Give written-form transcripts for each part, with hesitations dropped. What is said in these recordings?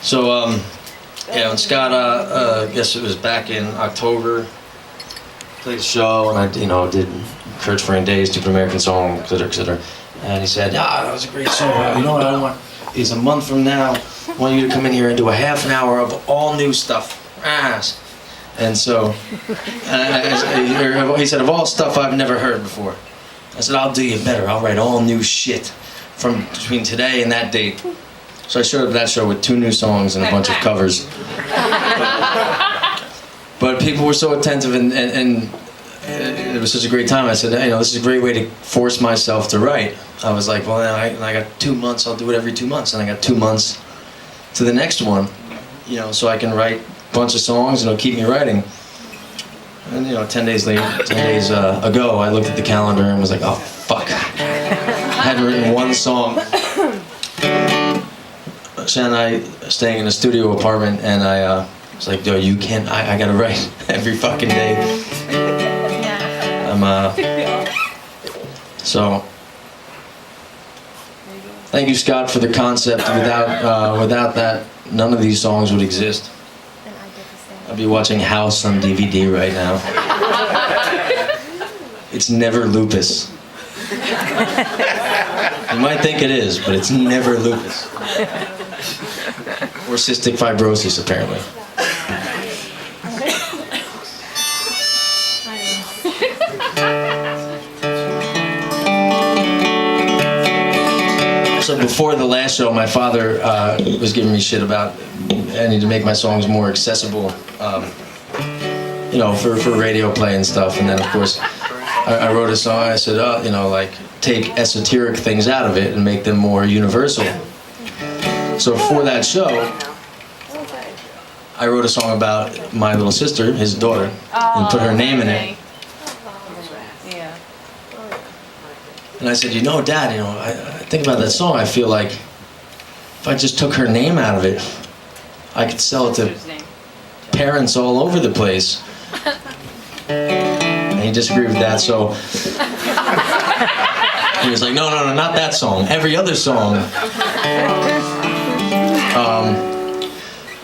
So, yeah, when Scott, I guess it was back in October, played a show, and I, did Courage for Rainy Days, Stupid American Song, etc., etc. And he said, that was a great song. You know what I want is a month from now, I want you to come in here and do a half an hour of all new stuff. And so, he said, of all stuff I've never heard before. I said, I'll do you better. I'll write all new shit from between today and that date. So I showed up at that show with 2 new songs and a bunch of covers. But people were so attentive, and it was such a great time. I said, this is a great way to force myself to write. I was like, well, I got 2 months. I'll do it every 2 months, and I got 2 months to the next one, so I can write a bunch of songs, keep me writing. And 10 days later, 10 days ago, I looked at the calendar and was like, oh fuck, I hadn't written 1 song. Shan and I staying in a studio apartment, and I was like, yo, you can't, I gotta write every fucking day. So, thank you, Scott, for the concept. Without that, none of these songs would exist. I'd be watching House on DVD right now. It's never lupus. You might think it is, but it's never lupus. Or cystic fibrosis, apparently. So before the last show, my father was giving me shit about I need to make my songs more accessible, for radio play and stuff. And then, of course, I wrote a song. I said, take esoteric things out of it and make them more universal. So for that show, I wrote a song about my little sister, his daughter, and put her name in it. And I said, Dad, I think about that song. I feel like if I just took her name out of it, I could sell it to parents all over the place. And he disagreed with that, so he was like, no, not that song. Every other song.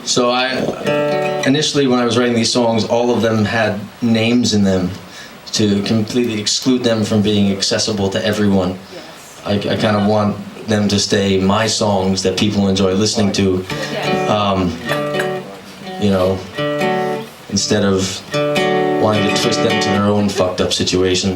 So initially when I was writing these songs, all of them had names in them to completely exclude them from being accessible to everyone. I kind of want them to stay my songs that people enjoy listening to, instead of wanting to twist them to their own fucked up situations.